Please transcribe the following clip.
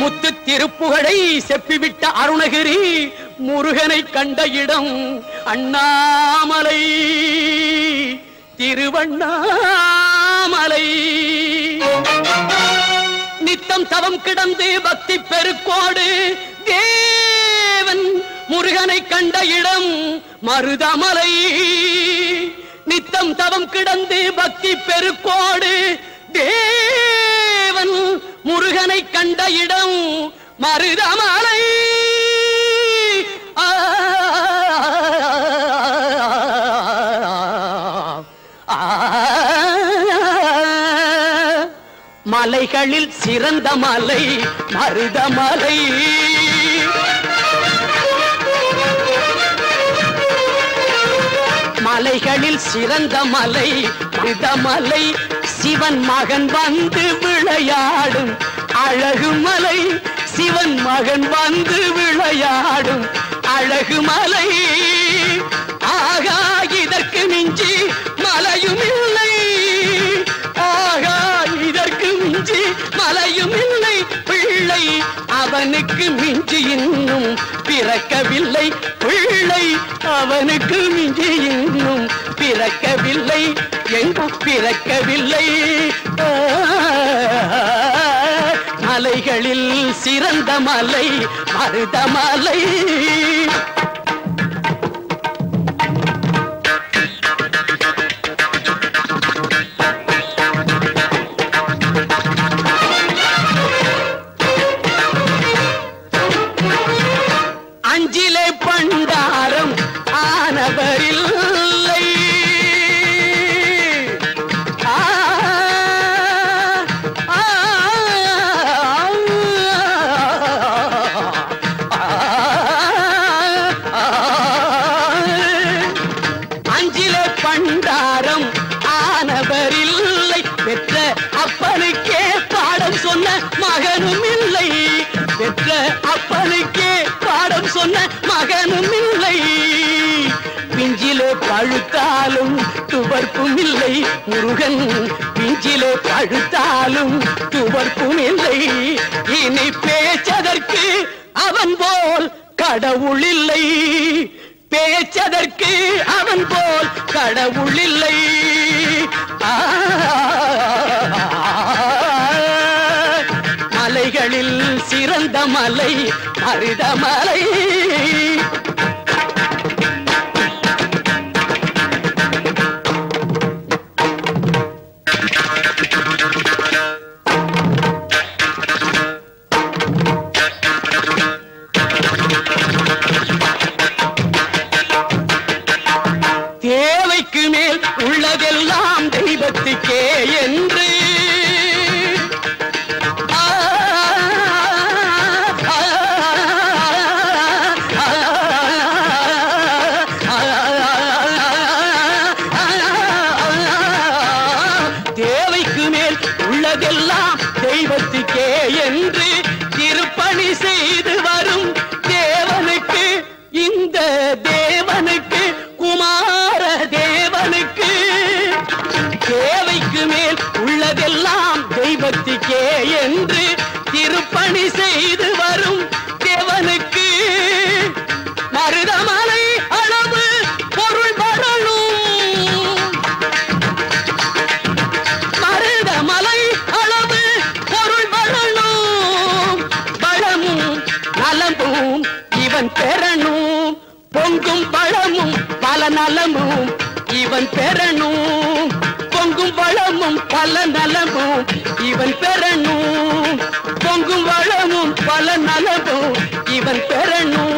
முத்து திருப்புகழை செப்பிவிட்ட அருணகிரி முருகனை கண்ட இடம் அண்ணாமலை திருவண்ணாமலை. நித்தம் தவம் கிடந்து பக்தி பெருக்கோடு தேவன் முருகனை கண்ட இடம் மருதமலை. நித்தம் தவம் கிடந்து பக்தி பெருக்கோடு தேவன் முருகனை கண்ட இடம் மருதமலை. மலைகளில் சிறந்த மலை மருதமலை. மலைகளில் சிறந்த மலை மருதமலை. சிவன் மகன் வந்து விளையாடும் அழகு மலை. சிவன் மகன் வந்து விளையாடும் அழகு மலை. ஆகா இதற்கு மிஞ்சி மலையும் இல்லை. ஆகா இதற்கு மிஞ்சி மலையும் இல்லை. பிள்ளை அவனுக்கு மிஞ்சி இன்னும் பிறக்கவில்லை. பிள்ளை அவனுக்கு மிஞ்சி இன்னும் பிறக்கவில்லை. எங்கும் பிறக்கவில்லை. மலைகளில் சிறந்த மலை மருதமலை. அஞ்சிலே பண்டாரம் ஆனவரில் அப்பனுக்கே பாடம் சொன்ன மகனும் இல்லை. பெற்ற அப்பனுக்கே பாடம் சொன்ன மகனும் இல்லை. பிஞ்சிலே பழுத்தாலும் துவர்ப்பும் இல்லை. முருகன் பிஞ்சிலே பழுத்தாலும் துவர்ப்பும் இல்லை. இனி பேச்சதற்கு அவன் போல் கடவுள் இல்லை. பேச்சதற்கு அவன் போல் கடவுள் இல்லை. மலைகளில் சிறந்த மலை மருதமலை. தேவைக்கு மேல் உள்ளதெல்லாம் தெய்வத்துக்கே என்று தேவைக்கு மேல் உள்ளதெல்லாம் தெய்வத்துக்கே என்று திருப்பணி செய்து வரும் தேவனுக்கு, இந்த தேவனுக்கு, குமார தேவனுக்கு தேவைக்கு மேல் உள்ளதெல்லாம் தெய்வத்துக்கே என்று திருப்பணி செய்து வரும் தேவனுக்கு மருதமலை அளவு பொருள் வரணும். மருதமலை அளவு பொருள் வரணும். பழமும் நலமும் இவன் பெறணும். பொங்கும் பழமும் பல நலமும் இவன் பெறணும். பொங்கும் வளமும் பல நலமும் இவன் பெறணும். பொங்கும் வளமும் பல நலமும் இவன் பெறணும்.